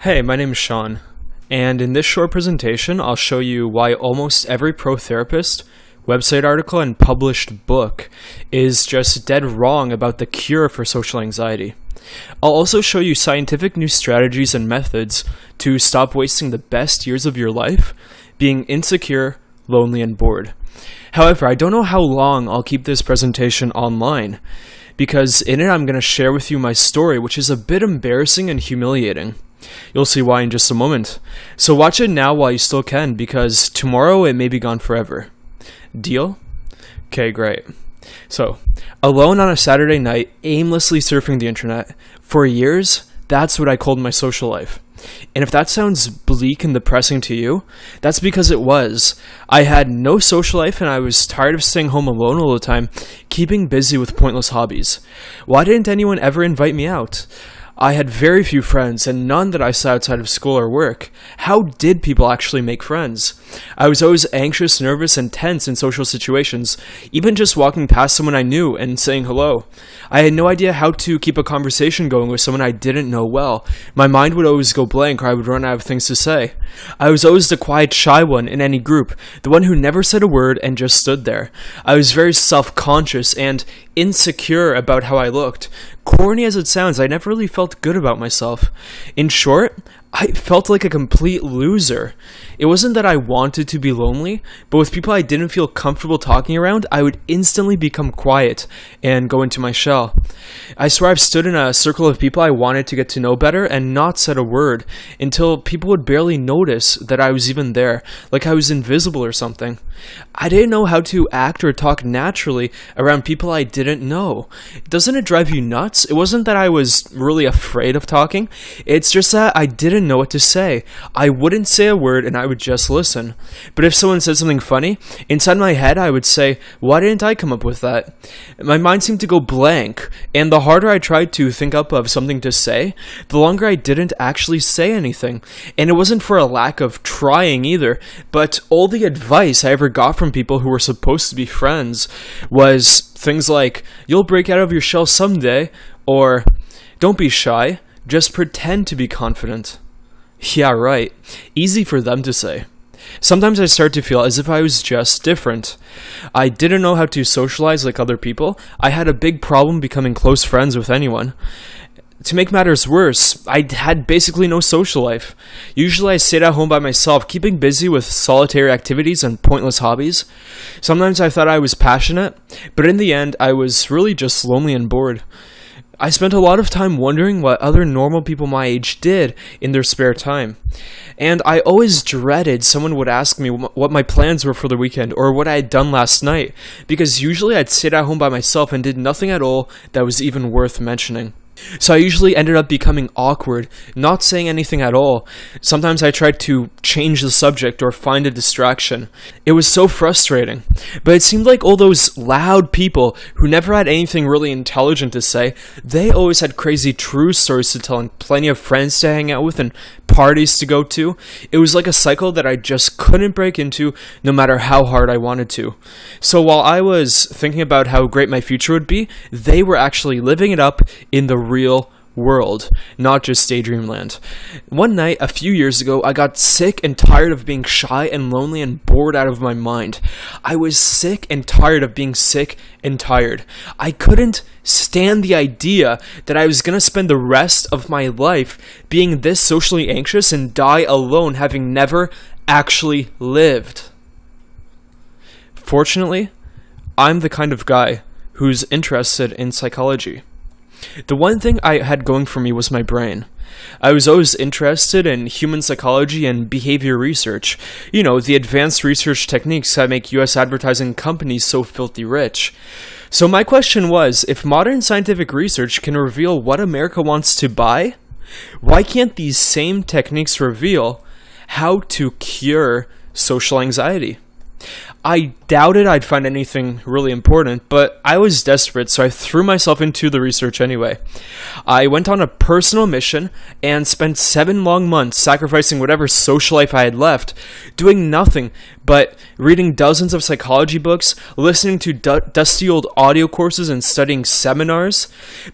Hey, my name is Sean, and in this short presentation, I'll show you why almost every pro therapist, website article, and published book is just dead wrong about the cure for social anxiety. I'll also show you scientific new strategies and methods to stop wasting the best years of your life being insecure, lonely, and bored. However, I don't know how long I'll keep this presentation online, because in it I'm going to share with you my story, which is a bit embarrassing and humiliating. You'll see why in just a moment. So watch it now while you still can, because tomorrow it may be gone forever. Deal? Okay, great. So, alone on a Saturday night, aimlessly surfing the internet, for years, that's what I called my social life. And if that sounds bleak and depressing to you, that's because it was. I had no social life and I was tired of staying home alone all the time, keeping busy with pointless hobbies. Why didn't anyone ever invite me out? I had very few friends, and none that I saw outside of school or work. How did people actually make friends? I was always anxious, nervous, and tense in social situations, even just walking past someone I knew and saying hello. I had no idea how to keep a conversation going with someone I didn't know well. My mind would always go blank, or I would run out of things to say. I was always the quiet, shy one in any group, the one who never said a word and just stood there. I was very self-conscious and insecure about how I looked. Corny as it sounds, I never really felt good about myself. In short, I felt like a complete loser. It wasn't that I wanted to be lonely, but with people I didn't feel comfortable talking around, I would instantly become quiet and go into my shell. I swear I've stood in a circle of people I wanted to get to know better and not said a word until people would barely notice that I was even there, like I was invisible or something. I didn't know how to act or talk naturally around people I didn't know. Doesn't it drive you nuts? It wasn't that I was really afraid of talking, it's just that I didn't know what to say. I wouldn't say a word and I would just listen. But if someone said something funny, inside my head I would say, why didn't I come up with that? My mind seemed to go blank, and the harder I tried to think up of something to say, the longer I didn't actually say anything. And it wasn't for a lack of trying either, but all the advice I ever got from people who were supposed to be friends was things like, you'll break out of your shell someday, or don't be shy, just pretend to be confident. Yeah, right. Easy for them to say. Sometimes I start to feel as if I was just different. I didn't know how to socialize like other people. I had a big problem becoming close friends with anyone. To make matters worse, I had basically no social life. Usually I stayed at home by myself, keeping busy with solitary activities and pointless hobbies. Sometimes I thought I was passionate, but in the end I was really just lonely and bored. I spent a lot of time wondering what other normal people my age did in their spare time. And I always dreaded someone would ask me what my plans were for the weekend or what I had done last night, because usually I'd sit at home by myself and did nothing at all that was even worth mentioning. So I usually ended up becoming awkward, not saying anything at all. Sometimes I tried to change the subject or find a distraction. It was so frustrating. But it seemed like all those loud people who never had anything really intelligent to say, they always had crazy true stories to tell and plenty of friends to hang out with and parties to go to. It was like a cycle that I just couldn't break into no matter how hard I wanted to. So while I was thinking about how great my future would be, they were actually living it up in the real world, not just daydream land. One night, a few years ago, I got sick and tired of being shy and lonely and bored out of my mind. I was sick and tired of being sick and tired. I couldn't stand the idea that I was gonna spend the rest of my life being this socially anxious and die alone, having never actually lived. Fortunately, I'm the kind of guy who's interested in psychology. The one thing I had going for me was my brain. I was always interested in human psychology and behavior research. You know, the advanced research techniques that make US advertising companies so filthy rich. So my question was, if modern scientific research can reveal what America wants to buy, why can't these same techniques reveal how to cure social anxiety? I doubted I'd find anything really important, but I was desperate, so I threw myself into the research anyway. I went on a personal mission and spent 7 long months sacrificing whatever social life I had left, doing nothing but reading dozens of psychology books, listening to dusty old audio courses, and studying seminars.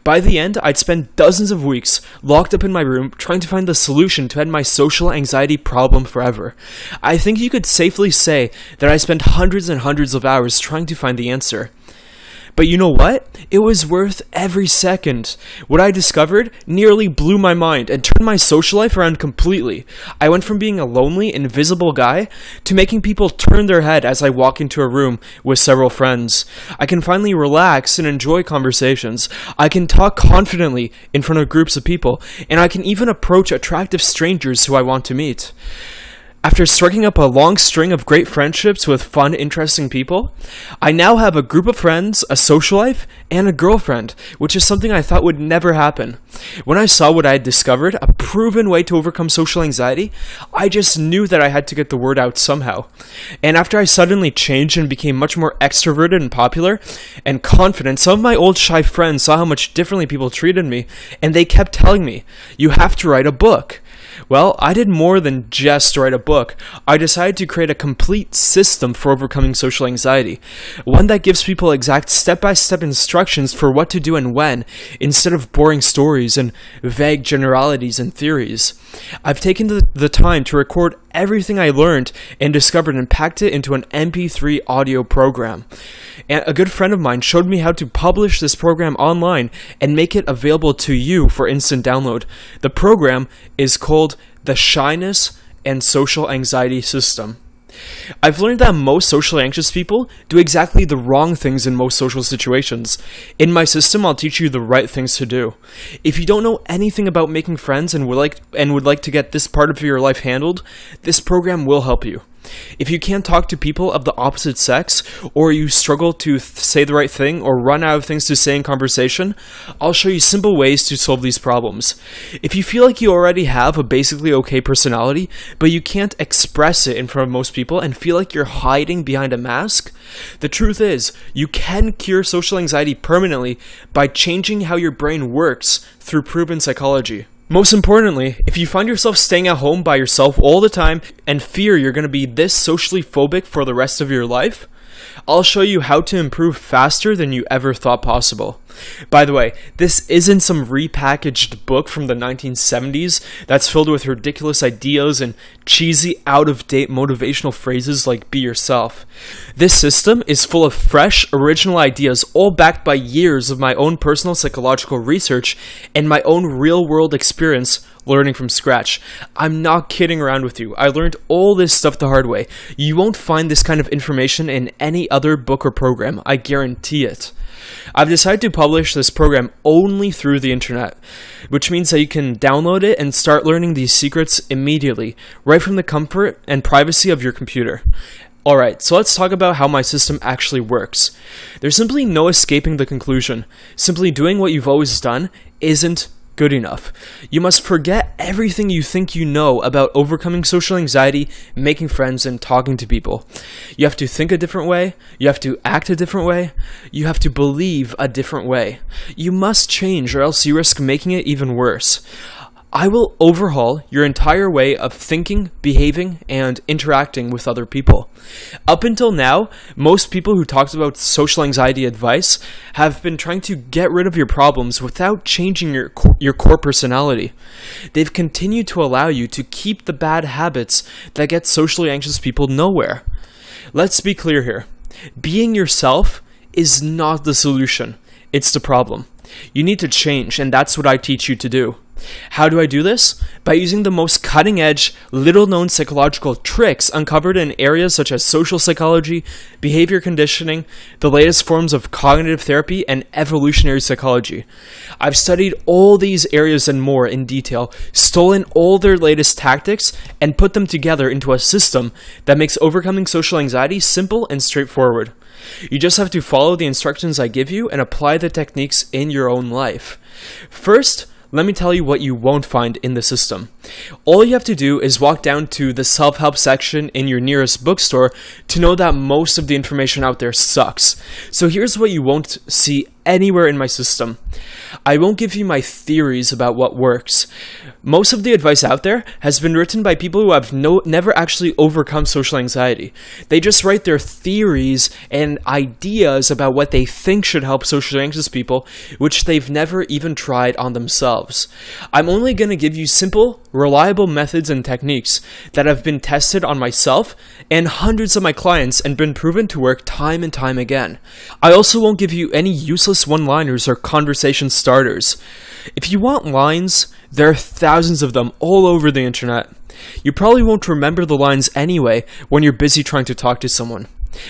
By the end, I'd spent dozens of weeks locked up in my room trying to find the solution to end my social anxiety problem forever. I think you could safely say that I spent hundreds and hundreds of hours trying to find the answer. But you know what? It was worth every second. What I discovered nearly blew my mind and turned my social life around completely. I went from being a lonely, invisible guy to making people turn their head as I walk into a room with several friends. I can finally relax and enjoy conversations. I can talk confidently in front of groups of people, and I can even approach attractive strangers who I want to meet. After striking up a long string of great friendships with fun, interesting people, I now have a group of friends, a social life, and a girlfriend, which is something I thought would never happen. When I saw what I had discovered, a proven way to overcome social anxiety, I just knew that I had to get the word out somehow. And after I suddenly changed and became much more extroverted and popular and confident, some of my old shy friends saw how much differently people treated me, and they kept telling me, "You have to write a book." Well, I did more than just write a book. I decided to create a complete system for overcoming social anxiety. One that gives people exact step-by-step instructions for what to do and when, instead of boring stories and vague generalities and theories. I've taken the time to record everything I learned and discovered and packed it into an MP3 audio program. And a good friend of mine showed me how to publish this program online and make it available to you for instant download. The program is called the Shyness and Social Anxiety System. I've learned that most socially anxious people do exactly the wrong things in most social situations. In my system, I'll teach you the right things to do. If you don't know anything about making friends and would like to get this part of your life handled, this program will help you. If you can't talk to people of the opposite sex, or you struggle to say the right thing or run out of things to say in conversation, I'll show you simple ways to solve these problems. If you feel like you already have a basically okay personality, but you can't express it in front of most people and feel like you're hiding behind a mask, the truth is, you can cure social anxiety permanently by changing how your brain works through proven psychology. Most importantly, if you find yourself staying at home by yourself all the time and fear you're going to be this socially phobic for the rest of your life, I'll show you how to improve faster than you ever thought possible. By the way, this isn't some repackaged book from the 1970s that's filled with ridiculous ideas and cheesy, out-of-date motivational phrases like "be yourself." This system is full of fresh, original ideas, all backed by years of my own personal psychological research and my own real-world experience learning from scratch. I'm not kidding around with you. I learned all this stuff the hard way. You won't find this kind of information in any other book or program. I guarantee it. I've decided to publish this program only through the internet, which means that you can download it and start learning these secrets immediately, right from the comfort and privacy of your computer. Alright, so let's talk about how my system actually works. There's simply no escaping the conclusion. Simply doing what you've always done isn't good enough. You must forget everything you think you know about overcoming social anxiety, making friends, and talking to people. You have to think a different way. You have to act a different way. You have to believe a different way. You must change, or else you risk making it even worse. I will overhaul your entire way of thinking, behaving, and interacting with other people. Up until now, most people who talked about social anxiety advice have been trying to get rid of your problems without changing your core personality. They've continued to allow you to keep the bad habits that get socially anxious people nowhere. Let's be clear here. Being yourself is not the solution. It's the problem. You need to change, and that's what I teach you to do. How do I do this? By using the most cutting-edge, little-known psychological tricks uncovered in areas such as social psychology, behavior conditioning, the latest forms of cognitive therapy, and evolutionary psychology. I've studied all these areas and more in detail, stolen all their latest tactics, and put them together into a system that makes overcoming social anxiety simple and straightforward. You just have to follow the instructions I give you and apply the techniques in your own life. First, let me tell you what you won't find in the system. All you have to do is walk down to the self-help section in your nearest bookstore to know that most of the information out there sucks. So here's what you won't see anywhere in my system. I won't give you my theories about what works. Most of the advice out there has been written by people who have never actually overcome social anxiety. They just write their theories and ideas about what they think should help socially anxious people, which they've never even tried on themselves. I'm only going to give you simple, reliable methods and techniques that have been tested on myself and hundreds of my clients and been proven to work time and time again. I also won't give you any useless one-liners or conversation starters. If you want lines, there are thousands of them all over the internet. You probably won't remember the lines anyway when you're busy trying to talk to someone.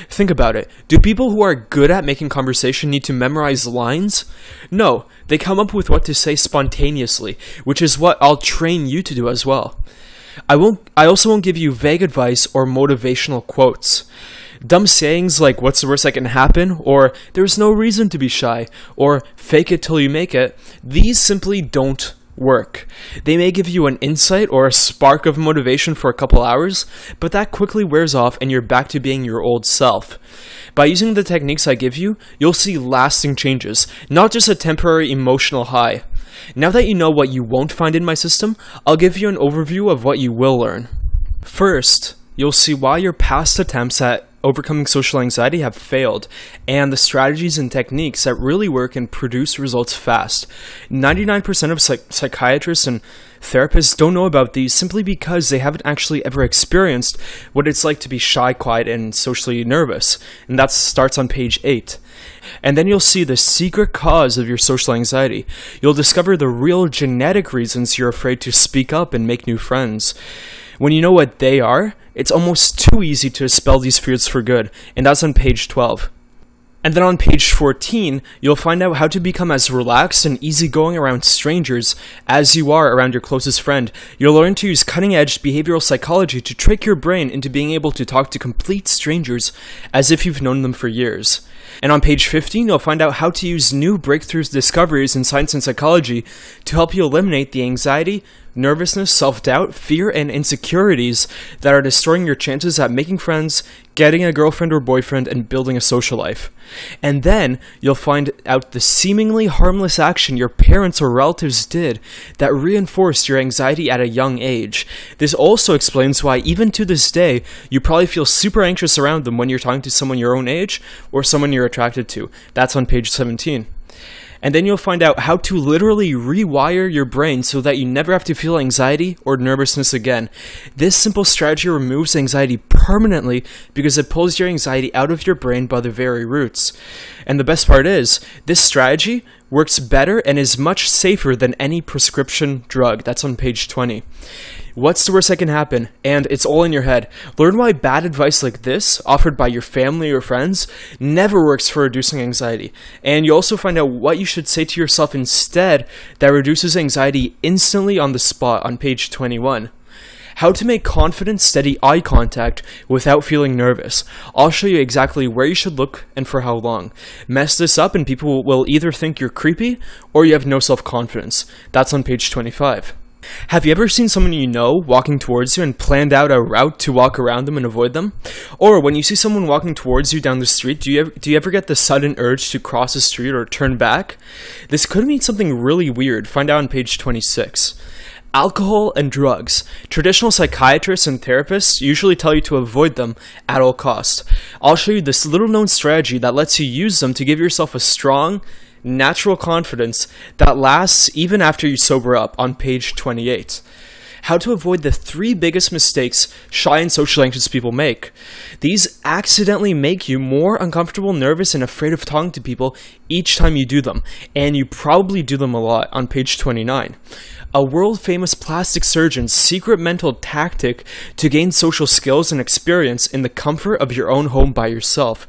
Think about it. Do people who are good at making conversation need to memorize lines? No, they come up with what to say spontaneously, which is what I'll train you to do as well. I also won't give you vague advice or motivational quotes. Dumb sayings like, "What's the worst that can happen?" or "There's no reason to be shy," or "Fake it till you make it," these simply don't work. They may give you an insight or a spark of motivation for a couple hours, but that quickly wears off and you're back to being your old self. By using the techniques I give you, you'll see lasting changes, not just a temporary emotional high. Now that you know what you won't find in my system, I'll give you an overview of what you will learn. First, you'll see why your past attempts at overcoming social anxiety have failed, and the strategies and techniques that really work and produce results fast. 99% of psychiatrists and therapists don't know about these simply because they haven't actually ever experienced what it's like to be shy, quiet, and socially nervous, and that starts on page 8. And then you'll see the secret cause of your social anxiety. You'll discover the real genetic reasons you're afraid to speak up and make new friends. When you know what they are, it's almost too easy to expel these fears for good, and that's on page 12. And then on page 14, you'll find out how to become as relaxed and easygoing around strangers as you are around your closest friend. You'll learn to use cutting-edge behavioral psychology to trick your brain into being able to talk to complete strangers as if you've known them for years. And on page 15, you'll find out how to use new breakthroughs discoveries in science and psychology to help you eliminate the anxiety, nervousness, self-doubt, fear, and insecurities that are destroying your chances at making friends, getting a girlfriend or boyfriend, and building a social life. And then you'll find out the seemingly harmless action your parents or relatives did that reinforced your anxiety at a young age. This also explains why, even to this day, you probably feel super anxious around them when you're talking to someone your own age or someone you're attracted to. That's on page 17. And then you'll find out how to literally rewire your brain so that you never have to feel anxiety or nervousness again. This simple strategy removes anxiety permanently because it pulls your anxiety out of your brain by the very roots. And the best part is, this strategy works better and is much safer than any prescription drug. That's on page 20. What's the worst that can happen? And it's all in your head. Learn why bad advice like this, offered by your family or friends, never works for reducing anxiety. And you also find out what you should say to yourself instead that reduces anxiety instantly on the spot on page 21. How to make confident, steady eye contact without feeling nervous. I'll show you exactly where you should look and for how long. Mess this up and people will either think you're creepy or you have no self-confidence. That's on page 25. Have you ever seen someone you know walking towards you and planned out a route to walk around them and avoid them? Or when you see someone walking towards you down the street, do you ever get the sudden urge to cross the street or turn back? This could mean something really weird. Find out on page 26. Alcohol and drugs. Traditional psychiatrists and therapists usually tell you to avoid them at all costs. I'll show you this little-known strategy that lets you use them to give yourself a strong, natural confidence that lasts even after you sober up on page 28. How to avoid the 3 biggest mistakes shy and social anxious people make. These accidentally make you more uncomfortable, nervous, and afraid of talking to people each time you do them, and you probably do them a lot on page 29. A world-famous plastic surgeon's secret mental tactic to gain social skills and experience in the comfort of your own home by yourself.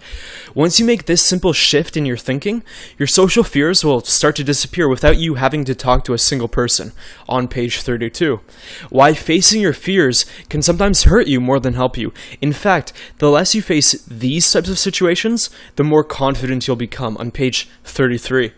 Once you make this simple shift in your thinking, your social fears will start to disappear without you having to talk to a single person, on page 32. Why facing your fears can sometimes hurt you more than help you. In fact, the less you face these types of situations, the more confident you'll become, on page 33.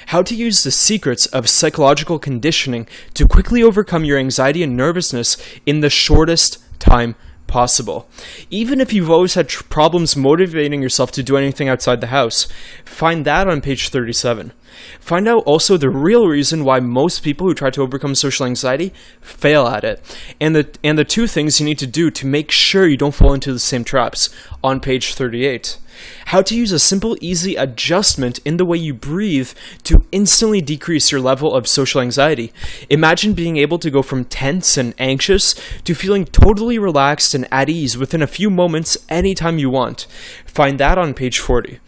How to use the secrets of psychological conditioning to quickly overcome your anxiety and nervousness in the shortest time possible. Even if you've always had problems motivating yourself to do anything outside the house, find that on page 37. Find out also the real reason why most people who try to overcome social anxiety fail at it, and the two things you need to do to make sure you don't fall into the same traps on page 38. How to use a simple, easy adjustment in the way you breathe to instantly decrease your level of social anxiety. Imagine being able to go from tense and anxious to feeling totally relaxed and at ease within a few moments anytime you want. Find that on page 40.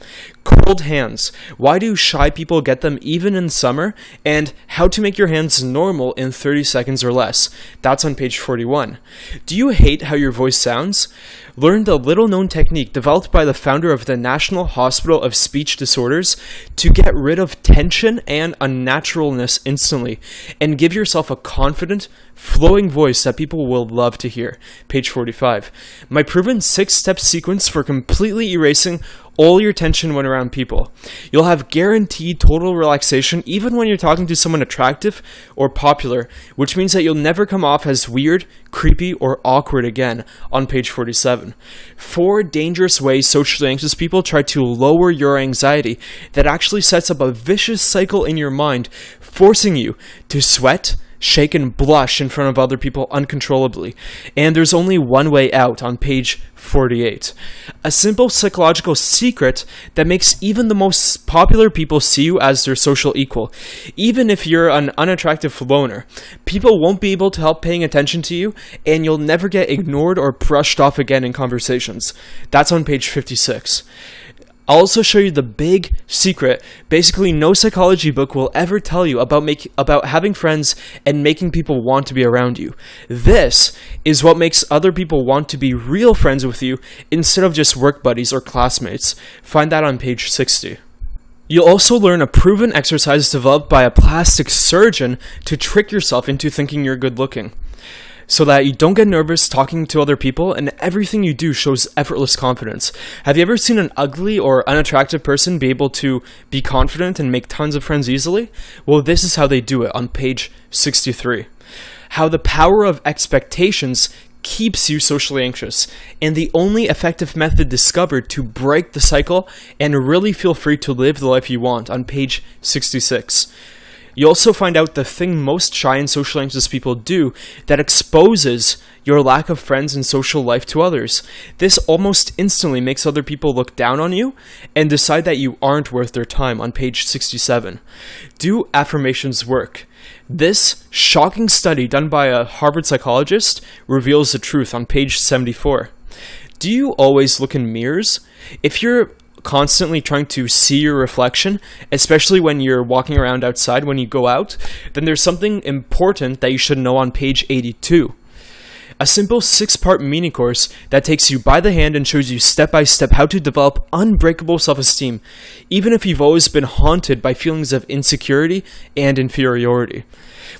Cold hands. Why do shy people get them even in summer? And how to make your hands normal in 30 seconds or less. That's on page 41. Do you hate how your voice sounds? Learn the little-known technique developed by the founder of the National Hospital of Speech Disorders to get rid of tension and unnaturalness instantly, and give yourself a confident, flowing voice that people will love to hear. Page 45. My proven 6-step sequence for completely erasing all your tension when around people. You'll have guaranteed total relaxation even when you're talking to someone attractive or popular, which means that you'll never come off as weird, creepy, or awkward again on page 47. 4 dangerous ways socially anxious people try to lower your anxiety that actually sets up a vicious cycle in your mind, forcing you to sweat, shake, and blush in front of other people uncontrollably. And there's only one way out on page 48. A simple psychological secret that makes even the most popular people see you as their social equal. Even if you're an unattractive loner, people won't be able to help paying attention to you, and you'll never get ignored or brushed off again in conversations. That's on page 56. I'll also show you the big secret basically no psychology book will ever tell you about having friends and making people want to be around you. This is what makes other people want to be real friends with you instead of just work buddies or classmates. Find that on page 60. You'll also learn a proven exercise developed by a plastic surgeon to trick yourself into thinking you're good looking, so that you don't get nervous talking to other people and everything you do shows effortless confidence. Have you ever seen an ugly or unattractive person be able to be confident and make tons of friends easily? Well, this is how they do it on page 63. How the power of expectations keeps you socially anxious, and the only effective method discovered to break the cycle and really feel free to live the life you want on page 66. You also find out the thing most shy and social anxious people do that exposes your lack of friends and social life to others. This almost instantly makes other people look down on you and decide that you aren't worth their time on page 67. Do affirmations work? This shocking study done by a Harvard psychologist reveals the truth on page 74. Do you always look in mirrors? If you're constantly trying to see your reflection, especially when you're walking around outside when you go out, then there's something important that you should know on page 82. A simple 6-part mini course that takes you by the hand and shows you step by step how to develop unbreakable self-esteem, even if you've always been haunted by feelings of insecurity and inferiority.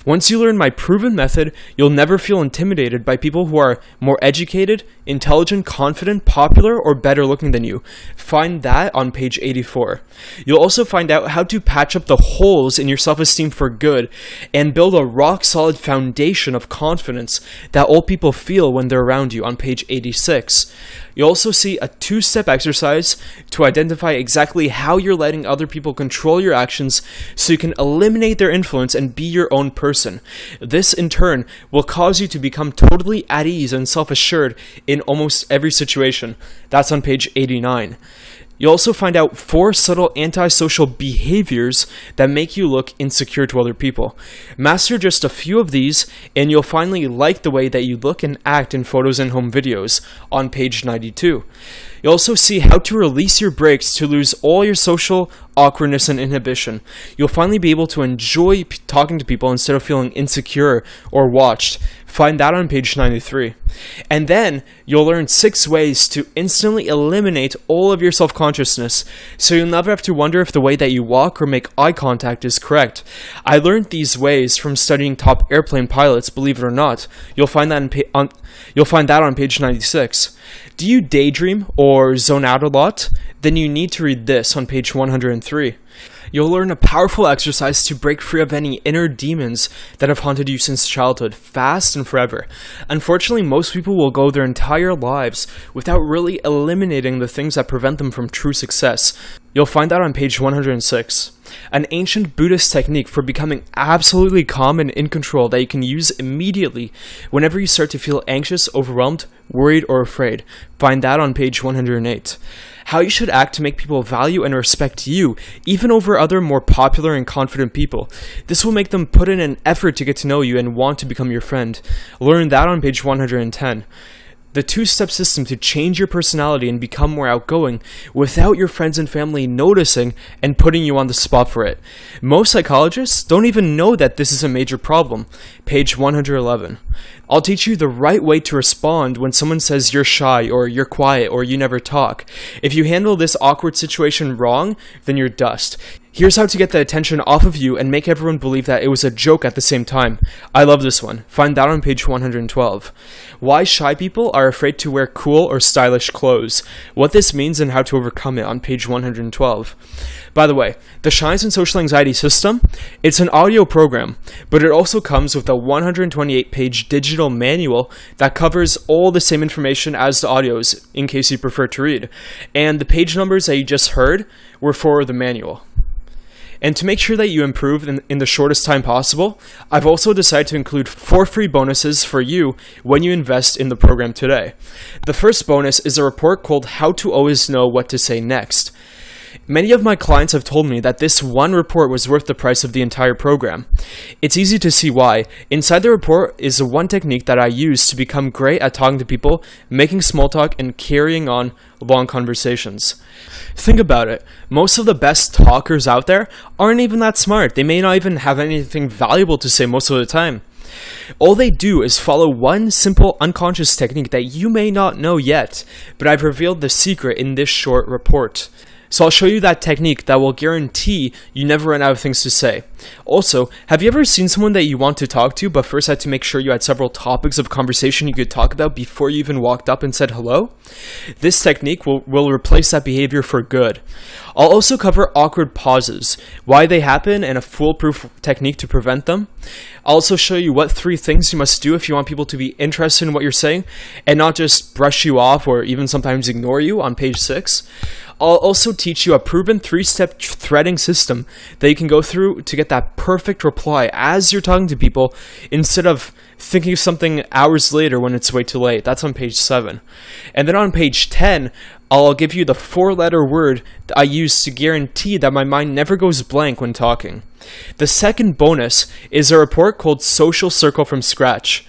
Once you learn my proven method, you'll never feel intimidated by people who are more educated, intelligent, confident, popular, or better looking than you. Find that on page 84. You'll also find out how to patch up the holes in your self-esteem for good and build a rock-solid foundation of confidence that all people feel when they're around you on page 86. You'll also see a 2-step exercise to identify exactly how you're letting other people control your actions so you can eliminate their influence and be your own person. This, in turn, will cause you to become totally at ease and self-assured in almost every situation. That's on page 89. You'll also find out 4 subtle antisocial behaviors that make you look insecure to other people. Master just a few of these, and you'll finally like the way that you look and act in photos and home videos on page 92. You'll also see how to release your brakes to lose all your social awkwardness and inhibition. You'll finally be able to enjoy talking to people instead of feeling insecure or watched. Find that on page 93. And then you'll learn 6 ways to instantly eliminate all of your self-consciousness, so you'll never have to wonder if the way that you walk or make eye contact is correct. I learned these ways from studying top airplane pilots, believe it or not. You'll find that on page 96. Do you daydream or zone out a lot? Then you need to read this on page 103. You'll learn a powerful exercise to break free of any inner demons that have haunted you since childhood, fast and forever. Unfortunately, most people will go their entire lives without really eliminating the things that prevent them from true success. You'll find that on page 106. An ancient Buddhist technique for becoming absolutely calm and in control that you can use immediately whenever you start to feel anxious, overwhelmed, worried, or afraid. Find that on page 108. How you should act to make people value and respect you, even over other more popular and confident people. This will make them put in an effort to get to know you and want to become your friend. Learn that on page 110. The two-step system to change your personality and become more outgoing without your friends and family noticing and putting you on the spot for it. Most psychologists don't even know that this is a major problem. Page 111. I'll teach you the right way to respond when someone says you're shy or you're quiet or you never talk. If you handle this awkward situation wrong, then you're dust. Here's how to get the attention off of you and make everyone believe that it was a joke at the same time. I love this one. Find that on page 112. Why shy people are afraid to wear cool or stylish clothes. What this means and how to overcome it on page 112. By the way, the Shyness and Social Anxiety System, it's an audio program, but it also comes with a 128-page digital manual that covers all the same information as the audios, in case you prefer to read. And the page numbers that you just heard were for the manual. And to make sure that you improve in the shortest time possible, I've also decided to include 4 free bonuses for you when you invest in the program today. The first bonus is a report called How to Always Know What to Say Next. Many of my clients have told me that this one report was worth the price of the entire program. It's easy to see why. Inside the report is one technique that I use to become great at talking to people, making small talk, and carrying on long conversations. Think about it. Most of the best talkers out there aren't even that smart. They may not even have anything valuable to say most of the time. All they do is follow one simple unconscious technique that you may not know yet, but I've revealed the secret in this short report. So I'll show you that technique that will guarantee you never run out of things to say. Also, have you ever seen someone that you want to talk to, but first had to make sure you had several topics of conversation you could talk about before you even walked up and said hello? This technique will replace that behavior for good. I'll also cover awkward pauses, why they happen, and a foolproof technique to prevent them. I'll also show you what 3 things you must do if you want people to be interested in what you're saying and not just brush you off or even sometimes ignore you on page 6. I'll also teach you a proven 3-step threading system that you can go through to get that perfect reply as you're talking to people instead of thinking of something hours later when it's way too late. That's on page 7. And then on page 10, I'll give you the 4-letter word that I use to guarantee that my mind never goes blank when talking. The second bonus is a report called Social Circle from Scratch.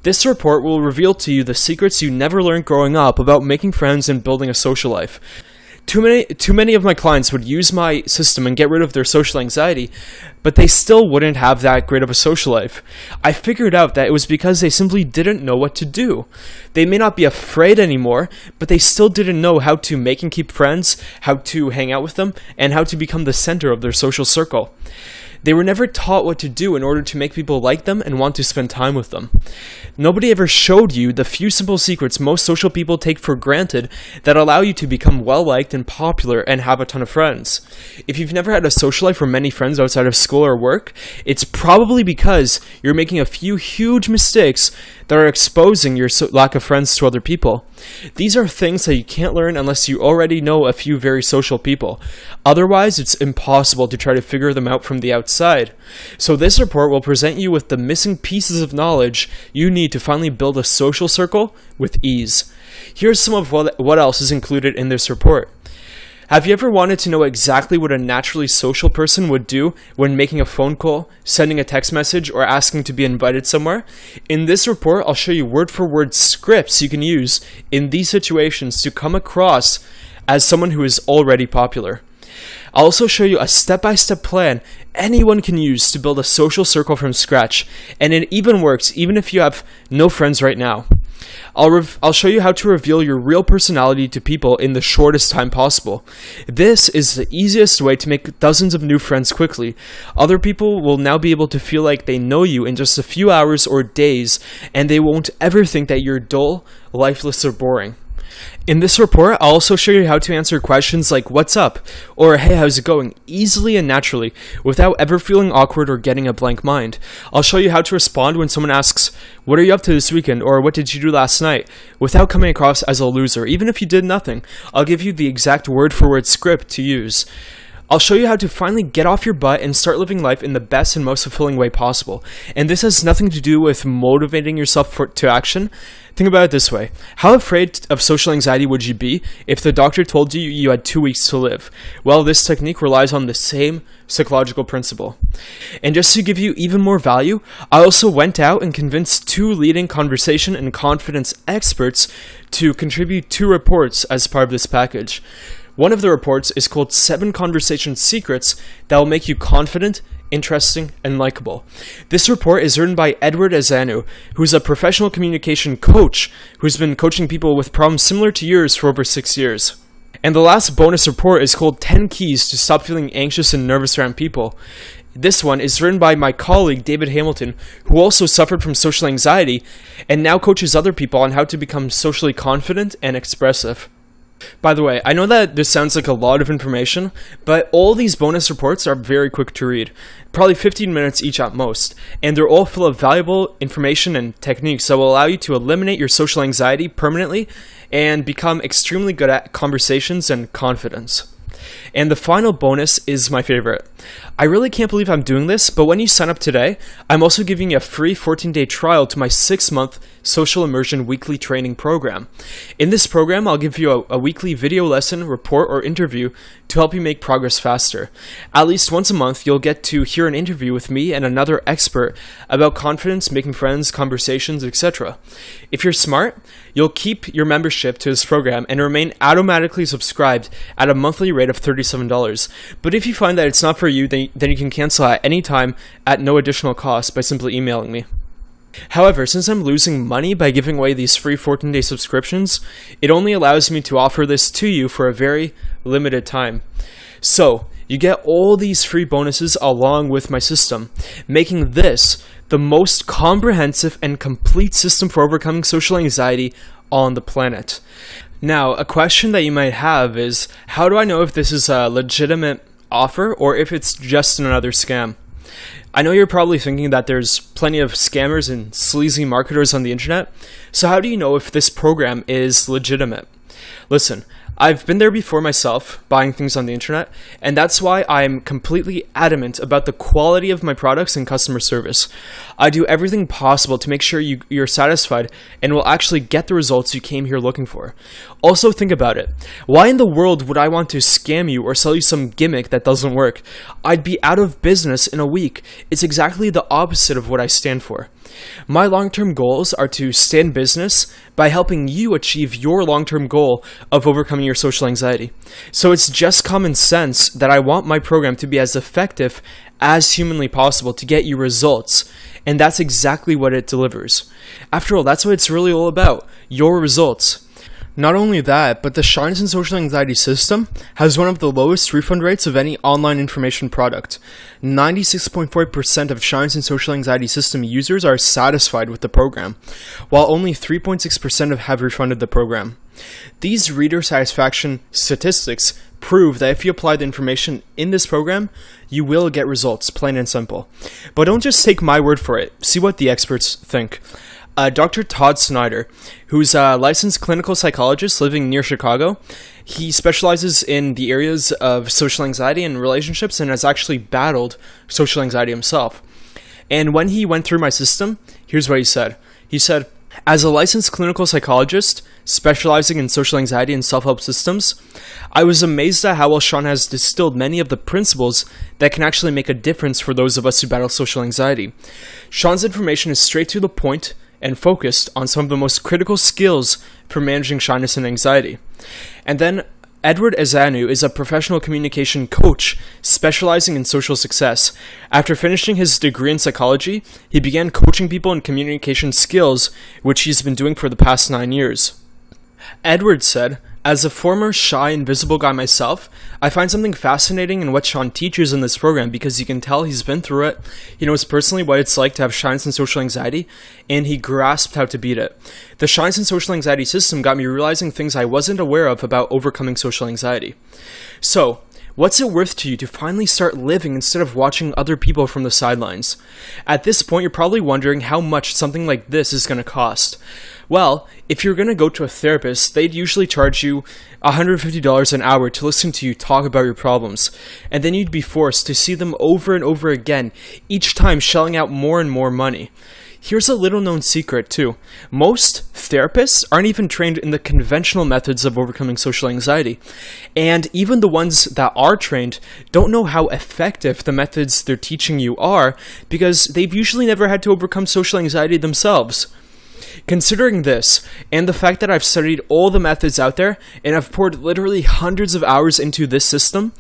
This report will reveal to you the secrets you never learned growing up about making friends and building a social life. Too many of my clients would use my system and get rid of their social anxiety, but they still wouldn't have that great of a social life. I figured out that it was because they simply didn't know what to do. They may not be afraid anymore, but they still didn't know how to make and keep friends, how to hang out with them, and how to become the center of their social circle. They were never taught what to do in order to make people like them and want to spend time with them. Nobody ever showed you the few simple secrets most social people take for granted that allow you to become well-liked and popular and have a ton of friends. If you've never had a social life or many friends outside of school or work, it's probably because you're making a few huge mistakes that are exposing your lack of friends to other people. These are things that you can't learn unless you already know a few very social people. Otherwise, it's impossible to try to figure them out from the outside. So this report will present you with the missing pieces of knowledge you need to finally build a social circle with ease. Here's some of what else is included in this report. Have you ever wanted to know exactly what a naturally social person would do when making a phone call, sending a text message, or asking to be invited somewhere? In this report, I'll show you word-for-word scripts you can use in these situations to come across as someone who is already popular. I'll also show you a step-by-step plan anyone can use to build a social circle from scratch, and it even works even if you have no friends right now. I'll show you how to reveal your real personality to people in the shortest time possible. This is the easiest way to make dozens of new friends quickly. Other people will now be able to feel like they know you in just a few hours or days, and they won't ever think that you're dull, lifeless, or boring. In this report, I'll also show you how to answer questions like "What's up?" or "Hey, how's it going?" easily and naturally, without ever feeling awkward or getting a blank mind. I'll show you how to respond when someone asks, "What are you up to this weekend?" or "What did you do last night?" without coming across as a loser, even if you did nothing. I'll give you the exact word-for-word script to use. I'll show you how to finally get off your butt and start living life in the best and most fulfilling way possible. And this has nothing to do with motivating yourself to action. Think about it this way. How afraid of social anxiety would you be if the doctor told you you had 2 weeks to live? Well, this technique relies on the same psychological principle. And just to give you even more value, I also went out and convinced 2 leading conversation and confidence experts to contribute 2 reports as part of this package. One of the reports is called 7 Conversation Secrets that will make you confident, interesting, and likable. This report is written by Edward Azanu, who's a professional communication coach who's been coaching people with problems similar to yours for over 6 years. And the last bonus report is called 10 Keys to Stop Feeling Anxious and Nervous Around People. This one is written by my colleague David Hamilton, who also suffered from social anxiety and now coaches other people on how to become socially confident and expressive. By the way, I know that this sounds like a lot of information, but all these bonus reports are very quick to read, probably 15 minutes each at most, and they're all full of valuable information and techniques that will allow you to eliminate your social anxiety permanently and become extremely good at conversations and confidence. And the final bonus is my favorite. I really can't believe I'm doing this, but when you sign up today, I'm also giving you a free 14-day trial to my 6-month Social Immersion weekly training program. In this program, I'll give you a weekly video lesson, report, or interview to help you make progress faster. At least once a month, you'll get to hear an interview with me and another expert about confidence, making friends, conversations, etc. If you're smart, you'll keep your membership to this program and remain automatically subscribed at a monthly rate of $37. But if you find that it's not for you, then you can cancel at any time at no additional cost by simply emailing me. However, since I'm losing money by giving away these free 14-day subscriptions, it only allows me to offer this to you for a very limited time. So, you get all these free bonuses along with my system, making this the most comprehensive and complete system for overcoming social anxiety on the planet. Now, a question that you might have is, how do I know if this is a legitimate offer or if it's just another scam? I know you're probably thinking that there's plenty of scammers and sleazy marketers on the internet, so how do you know if this program is legitimate? Listen, I've been there before myself, buying things on the internet, and that's why I'm completely adamant about the quality of my products and customer service. I do everything possible to make sure you're satisfied and will actually get the results you came here looking for. Also, think about it. Why in the world would I want to scam you or sell you some gimmick that doesn't work? I'd be out of business in a week. It's exactly the opposite of what I stand for. My long-term goals are to stay in business by helping you achieve your long-term goal of overcoming your social anxiety. So it's just common sense that I want my program to be as effective as humanly possible to get you results. And that's exactly what it delivers. After all, that's what it's really all about, your results. Not only that, but the Shyness and Social Anxiety system has one of the lowest refund rates of any online information product. 96.4% of Shyness and Social Anxiety system users are satisfied with the program, while only 3.6% have refunded the program. These reader satisfaction statistics prove that if you apply the information in this program, you will get results, plain and simple. But don't just take my word for it. See what the experts think. Dr. Todd Snyder, who's a licensed clinical psychologist living near Chicago, he specializes in the areas of social anxiety and relationships and has actually battled social anxiety himself. And when he went through my system, here's what he said. He said, as a licensed clinical psychologist specializing in social anxiety and self-help systems, I was amazed at how well Sean has distilled many of the principles that can actually make a difference for those of us who battle social anxiety. Sean's information is straight to the point and focused on some of the most critical skills for managing shyness and anxiety. And then Edward Azanu is a professional communication coach specializing in social success. After finishing his degree in psychology, he began coaching people in communication skills, which he's been doing for the past 9 years. Edward said, As a former shy, invisible guy myself, I find something fascinating in what Sean teaches in this program because you can tell he's been through it, he knows personally what it's like to have shyness and social anxiety, and he grasped how to beat it. The shyness and social anxiety system got me realizing things I wasn't aware of about overcoming social anxiety. So, what's it worth to you to finally start living instead of watching other people from the sidelines? At this point, you're probably wondering how much something like this is going to cost. Well, if you're going to go to a therapist, they'd usually charge you $150 an hour to listen to you talk about your problems, and then you'd be forced to see them over and over again, each time shelling out more and more money. Here's a little known secret too. Most therapists aren't even trained in the conventional methods of overcoming social anxiety. And even the ones that are trained don't know how effective the methods they're teaching you are because they've usually never had to overcome social anxiety themselves. Considering this, and the fact that I've studied all the methods out there, and I've poured literally hundreds of hours into this system,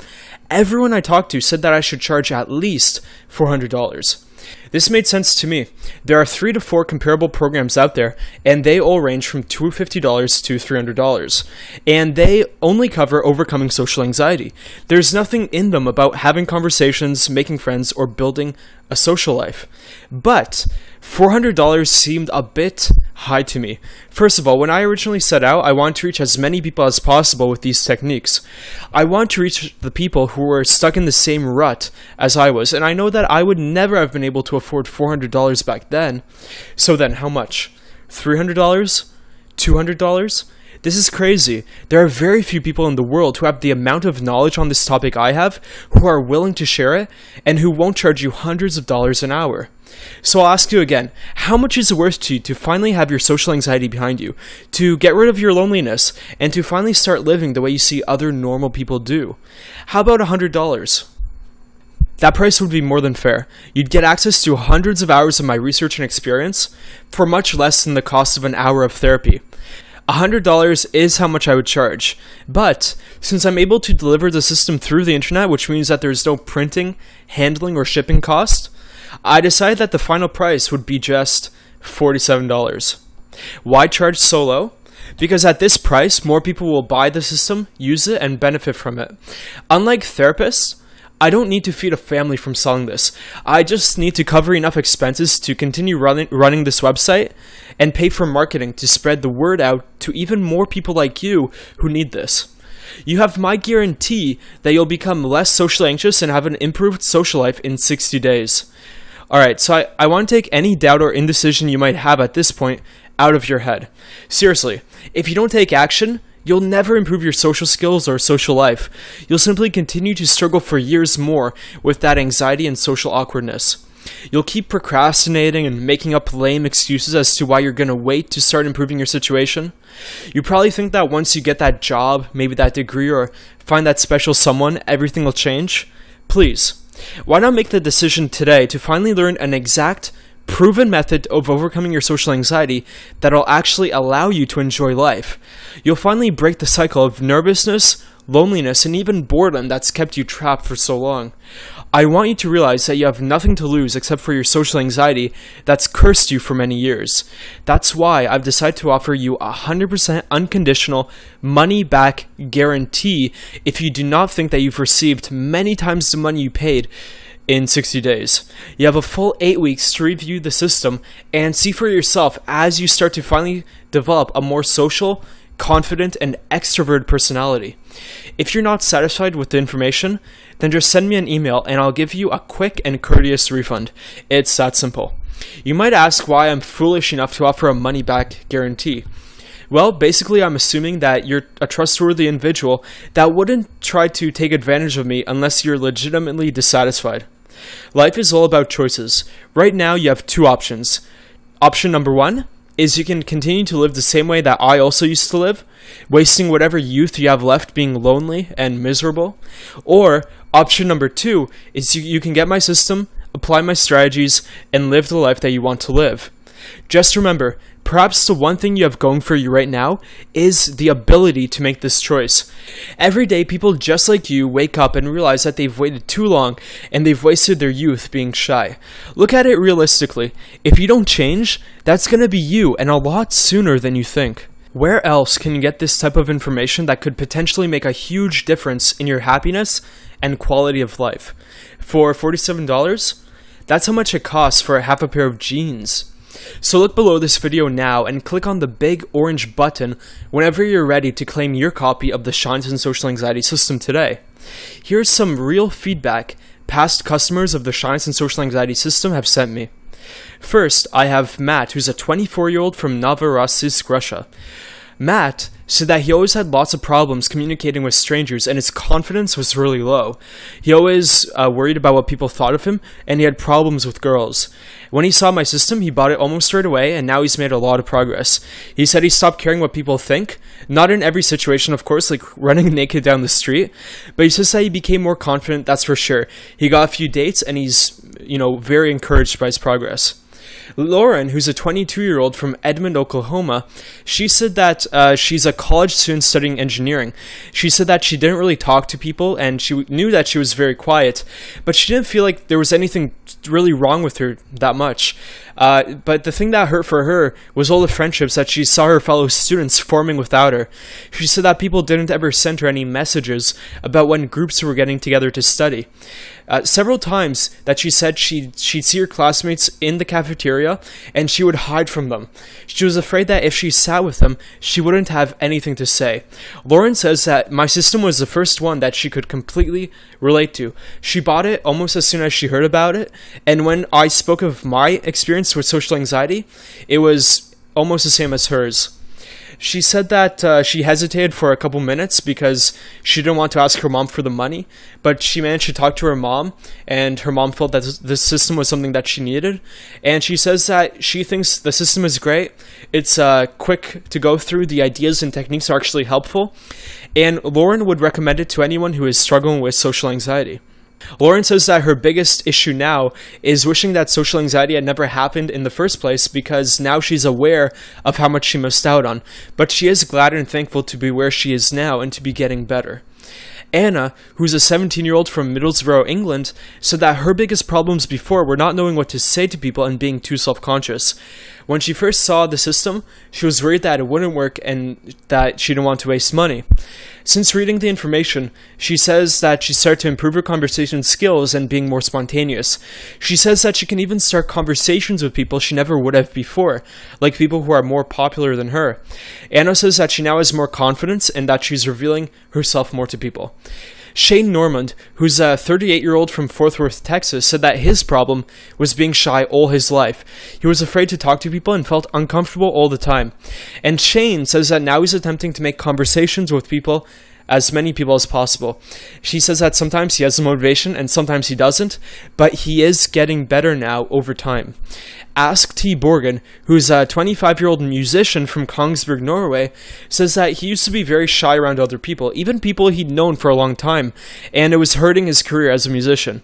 everyone I talked to said that I should charge at least $400. This made sense to me. There are 3 to 4 comparable programs out there, and they all range from $250 to $300. And they only cover overcoming social anxiety. There's nothing in them about having conversations, making friends, or building a social life. But $400 seemed a bit high to me. First of all, when I originally set out, I wanted to reach as many people as possible with these techniques. I want to reach the people who were stuck in the same rut as I was, and I know that I would never have been able to afford $400 back then. So then, how much? $300? $200? This is crazy. There are very few people in the world who have the amount of knowledge on this topic I have, who are willing to share it, and who won't charge you hundreds of dollars an hour. So I'll ask you again, how much is it worth to you to finally have your social anxiety behind you, to get rid of your loneliness, and to finally start living the way you see other normal people do? How about $100? That price would be more than fair. You'd get access to hundreds of hours of my research and experience for much less than the cost of an hour of therapy. $100 is how much I would charge, but since I'm able to deliver the system through the internet, which means that there's no printing, handling, or shipping cost, I decided that the final price would be just $47. Why charge so low? Because at this price, more people will buy the system, use it, and benefit from it. Unlike therapists, I don't need to feed a family from selling this. I just need to cover enough expenses to continue running this website and pay for marketing to spread the word out to even more people like you who need this. You have my guarantee that you'll become less socially anxious and have an improved social life in 60 days. Alright, so I want to take any doubt or indecision you might have at this point out of your head. Seriously, if you don't take action, you'll never improve your social skills or social life. You'll simply continue to struggle for years more with that anxiety and social awkwardness. You'll keep procrastinating and making up lame excuses as to why you're going to wait to start improving your situation. You probably think that once you get that job, maybe that degree, or find that special someone, everything will change. Please, why not make the decision today to finally learn an exact, proven method of overcoming your social anxiety that'll actually allow you to enjoy life. You'll finally break the cycle of nervousness, loneliness, and even boredom that's kept you trapped for so long. I want you to realize that you have nothing to lose except for your social anxiety that's cursed you for many years. That's why I've decided to offer you a 100% unconditional money-back guarantee if you do not think that you've received many times the money you paid in 60 days. You have a full 8 weeks to review the system and see for yourself as you start to finally develop a more social, confident, and extroverted personality. If you're not satisfied with the information, then just send me an email and I'll give you a quick and courteous refund. It's that simple. You might ask why I'm foolish enough to offer a money-back guarantee. Well, basically I'm assuming that you're a trustworthy individual that wouldn't try to take advantage of me unless you're legitimately dissatisfied. Life is all about choices. Right now you have 2 options. Option number 1 is you can continue to live the same way that I also used to live, wasting whatever youth you have left being lonely and miserable. Or option number 2 is you can get my system, apply my strategies, and live the life that you want to live. Just remember, perhaps the one thing you have going for you right now is the ability to make this choice. Every day, people just like you wake up and realize that they've waited too long and they've wasted their youth being shy. Look at it realistically. If you don't change, that's going to be you, and a lot sooner than you think. Where else can you get this type of information that could potentially make a huge difference in your happiness and quality of life? For $47, that's how much it costs for half a pair of jeans. So look below this video now and click on the big orange button whenever you're ready to claim your copy of the Shines and Social Anxiety System today. Here's some real feedback past customers of the Shines and Social Anxiety System have sent me. First, I have Matt, who's a 24-year-old from Novorossiysk, Russia. Matt said that he always had lots of problems communicating with strangers and his confidence was really low. He always worried about what people thought of him, and he had problems with girls. When he saw my system, he bought it almost right away, and now he's made a lot of progress. He said he stopped caring what people think, not in every situation, of course, like running naked down the street, but he says that he became more confident, that's for sure. He got a few dates, and he's, very encouraged by his progress. Lauren, who's a 22-year-old from Edmond, Oklahoma, she said that she's a college student studying engineering. She said that she didn't really talk to people and she knew that she was very quiet, but she didn't feel like there was anything really wrong with her that much. But the thing that hurt for her was all the friendships that she saw her fellow students forming without her. She said that people didn't ever send her any messages about when groups were getting together to study. Several times that she said she'd see her classmates in the cafeteria and she would hide from them. She was afraid that if she sat with them, she wouldn't have anything to say. Lauren says that my system was the first one that she could completely relate to. She bought it almost as soon as she heard about it, and when I spoke of my experience with social anxiety, it was almost the same as hers. She said that she hesitated for a couple minutes because she didn't want to ask her mom for the money, but she managed to talk to her mom, and her mom felt that this system was something that she needed. And she says that she thinks the system is great. It's quick to go through. The ideas and techniques are actually helpful. And Lauren would recommend it to anyone who is struggling with social anxiety. Lauren says that her biggest issue now is wishing that social anxiety had never happened in the first place because now she's aware of how much she missed out on, but she is glad and thankful to be where she is now and to be getting better. Anna, who's a 17-year-old from Middlesbrough, England, said that her biggest problems before were not knowing what to say to people and being too self-conscious. When she first saw the system, she was worried that it wouldn't work and that she didn't want to waste money. Since reading the information, she says that she started to improve her conversation skills and being more spontaneous. She says that she can even start conversations with people she never would have before, like people who are more popular than her. Anna says that she now has more confidence and that she's revealing herself more to people. Shane Normand, who's a 38-year-old from Fort Worth, Texas, said that his problem was being shy all his life. He was afraid to talk to people and felt uncomfortable all the time. And Shane says that now he's attempting to make conversations with people, as many people as possible. She says that sometimes he has the motivation and sometimes he doesn't, but he is getting better now over time. Ask T. Borgen, who's a 25-year-old musician from Kongsberg, Norway, says that he used to be very shy around other people, even people he'd known for a long time, and it was hurting his career as a musician.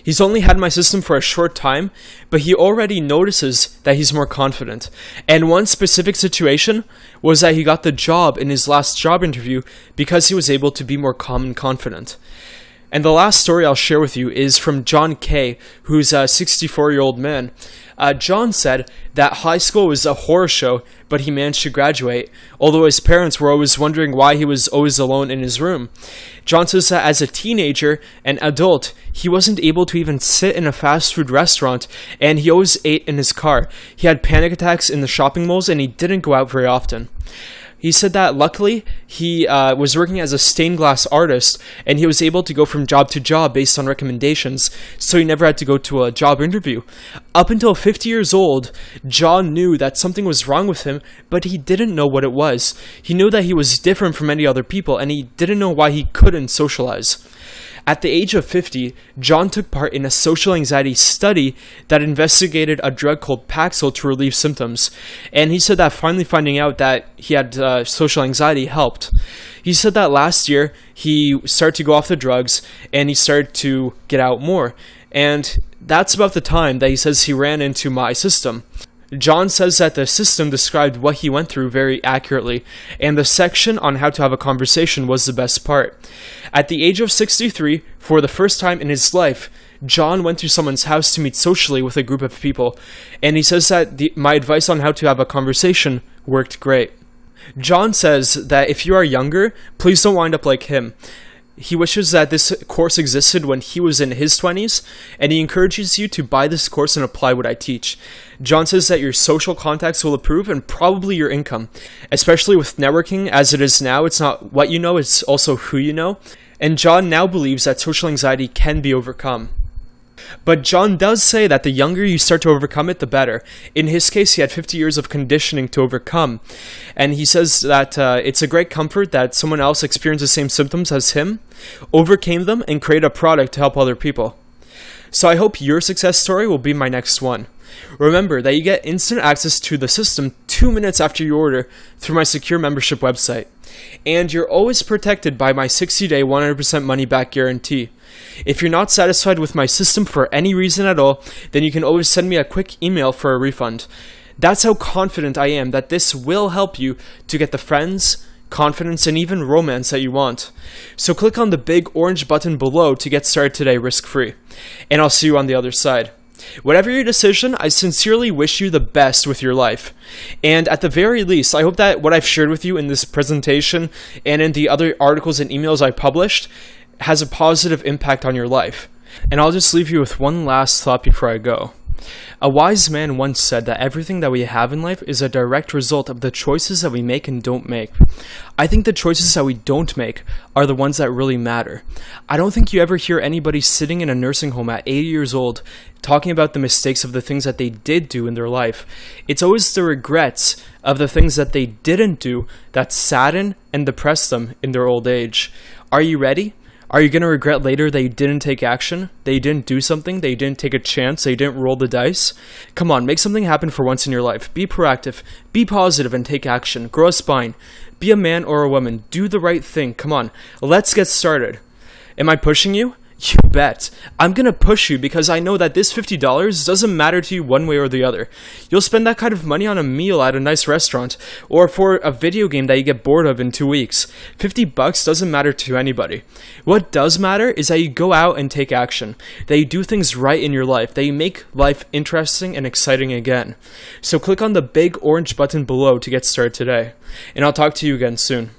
He's only had my system for a short time, but he already notices that he's more confident. And one specific situation was that he got the job in his last job interview because he was able to be more calm and confident. And the last story I'll share with you is from John K., who's a 64-year-old man. John said that high school was a horror show, but he managed to graduate, although his parents were always wondering why he was always alone in his room. John says that as a teenager and adult, he wasn't able to even sit in a fast food restaurant, and he always ate in his car. He had panic attacks in the shopping malls, and he didn't go out very often. He said that luckily he was working as a stained glass artist and he was able to go from job to job based on recommendations, so he never had to go to a job interview. Up until 50 years old, John knew that something was wrong with him, but he didn't know what it was. He knew that he was different from many other people and he didn't know why he couldn't socialize. At the age of 50, John took part in a social anxiety study that investigated a drug called Paxil to relieve symptoms, and he said that finally finding out that he had social anxiety helped. He said that last year he started to go off the drugs and he started to get out more, and that's about the time that he says he ran into my system. John says that the system described what he went through very accurately, and the section on how to have a conversation was the best part. At the age of 63, for the first time in his life, John went to someone's house to meet socially with a group of people, and he says that my advice on how to have a conversation worked great. John says that if you are younger, please don't wind up like him. He wishes that this course existed when he was in his 20s, and he encourages you to buy this course and apply what I teach. John says that your social contacts will improve and probably your income, especially with networking as it is now. It's not what you know, it's also who you know. And John now believes that social anxiety can be overcome. But John does say that the younger you start to overcome it, the better. In his case, he had 50 years of conditioning to overcome. And he says that it's a great comfort that someone else experienced the same symptoms as him, overcame them, and created a product to help other people. So I hope your success story will be my next one. Remember that you get instant access to the system 2 minutes after you order through my secure membership website. And you're always protected by my 60-day 100% money-back guarantee. If you're not satisfied with my system for any reason at all, then you can always send me a quick email for a refund. That's how confident I am that this will help you to get the friends, confidence, and even romance that you want. So click on the big orange button below to get started today risk-free. And I'll see you on the other side. Whatever your decision, I sincerely wish you the best with your life. And at the very least, I hope that what I've shared with you in this presentation and in the other articles and emails I published has a positive impact on your life. And I'll just leave you with one last thought before I go. A wise man once said that everything that we have in life is a direct result of the choices that we make and don't make. I think the choices that we don't make are the ones that really matter. I don't think you ever hear anybody sitting in a nursing home at 80 years old talking about the mistakes of the things that they did do in their life. It's always the regrets of the things that they didn't do that sadden and depress them in their old age. Are you ready? Are you going to regret later that you didn't take action, that you didn't do something, that you didn't take a chance, that you didn't roll the dice? Come on, make something happen for once in your life. Be proactive, be positive, and take action. Grow a spine. Be a man or a woman. Do the right thing. Come on, let's get started. Am I pushing you? You bet. I'm going to push you because I know that this $50 doesn't matter to you one way or the other. You'll spend that kind of money on a meal at a nice restaurant or for a video game that you get bored of in 2 weeks. $50 doesn't matter to anybody. What does matter is that you go out and take action, that you do things right in your life, that you make life interesting and exciting again. So click on the big orange button below to get started today, and I'll talk to you again soon.